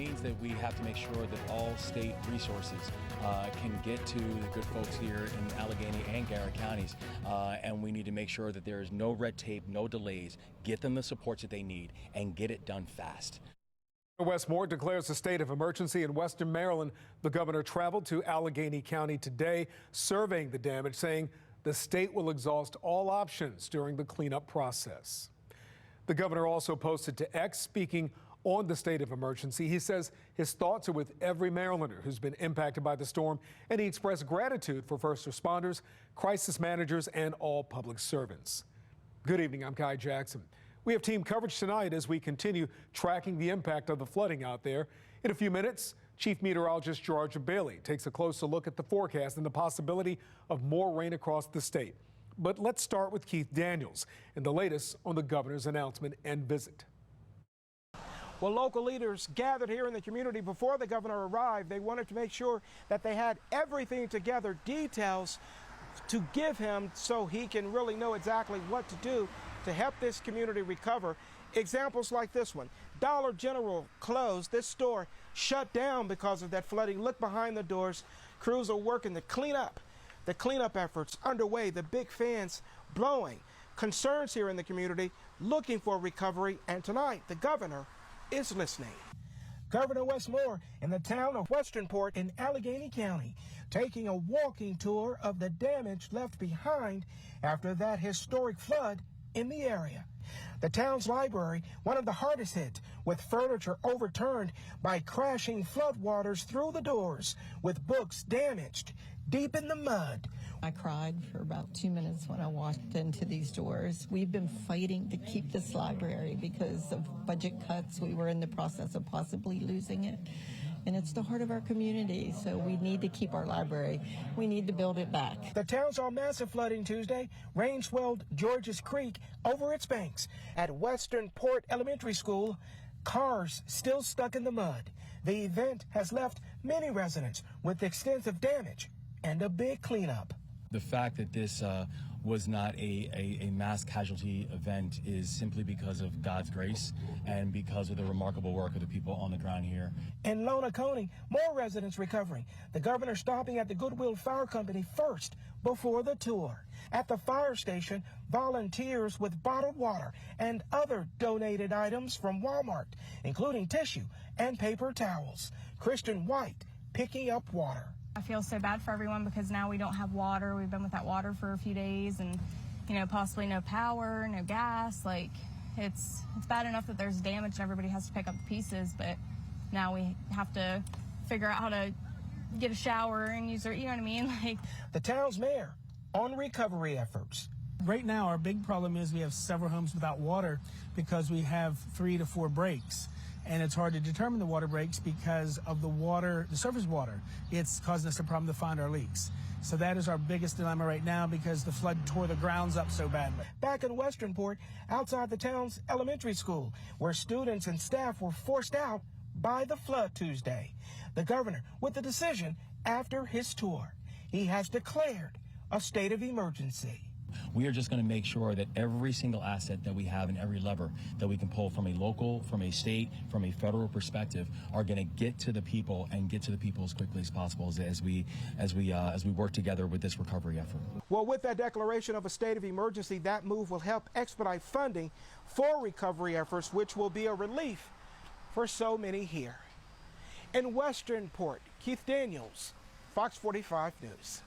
means that we have to make sure that all state resources can get to the good folks here in Allegany and Garrett counties, and we need to make sure that there is no red tape, no delays, get them the supports that they need, and get it done fast. Wes Moore declares a state of emergency in western Maryland. The governor traveled to Allegany County today, surveying the damage, saying the state will exhaust all options during the cleanup process. The governor also posted to X, speaking on the state of emergency. He says his thoughts are with every Marylander who's been impacted by the storm, and he expressed gratitude for first responders, crisis managers, and all public servants. Good evening, I'm Kai Jackson. We have team coverage tonight as we continue tracking the impact of the flooding out there. In a few minutes, Chief Meteorologist Georgia Bailey takes a closer look at the forecast and the possibility of more rain across the state. But let's start with Keith Daniels and the latest on the governor's announcement and visit. Well, local leaders gathered here in the community before the governor arrived. They wanted to make sure that they had everything together, details to give him so he can really know exactly what to do to help this community recover. Examples like this one. Dollar General closed. This store shut down because of that flooding. Look behind the doors. Crews are working to clean up. The cleanup efforts underway, the big fans blowing. Concerns here in the community looking for recovery, and tonight the governor is listening. Governor Wes Moore in the town of Westernport in Allegany County, taking a walking tour of the damage left behind after that historic flood in the area. The town's library, one of the hardest hit, with furniture overturned by crashing floodwaters through the doors, with books damaged, deep in the mud. I cried for about 2 minutes when I walked into these doors. We've been fighting to keep this library because of budget cuts. We were in the process of possibly losing it. And it's the heart of our community, so we need to keep our library. We need to build it back. The town saw massive flooding Tuesday. Rain swelled Georges Creek over its banks. At Westernport Elementary School, cars still stuck in the mud. The event has left many residents with extensive damage and a big cleanup. The fact that this was not a mass casualty event is simply because of God's grace and because of the remarkable work of the people on the ground here. In Allegany, more residents recovering. The governor stopping at the Goodwill Fire Company first before the tour. At the fire station, volunteers with bottled water and other donated items from Walmart, including tissue and paper towels. Christian White picking up water. I feel so bad for everyone because now we don't have water. We've been without water for a few days, and possibly no power, no gas. Like it's bad enough that there's damage and everybody has to pick up the pieces, but now we have to figure out how to get a shower and use our, you know what I mean? Like the town's mayor on recovery efforts. Right now, our big problem is we have several homes without water because we have 3 to 4 breaks. And it's hard to determine the water breaks because of the water, the surface water. It's causing us a problem to find our leaks. So that is our biggest dilemma right now because the flood tore the grounds up so badly. Back in Westernport, outside the town's elementary school, where students and staff were forced out by the flood Tuesday. The governor with the decision after his tour. He has declared a state of emergency. We are just going to make sure that every single asset that we have and every lever that we can pull from a local, from a state, from a federal perspective are going to get to the people and get to the people as quickly as possible as we work together with this recovery effort. Well, with that declaration of a state of emergency, that move will help expedite funding for recovery efforts, which will be a relief for so many here. In Westernport, Keith Daniels, Fox 45 News.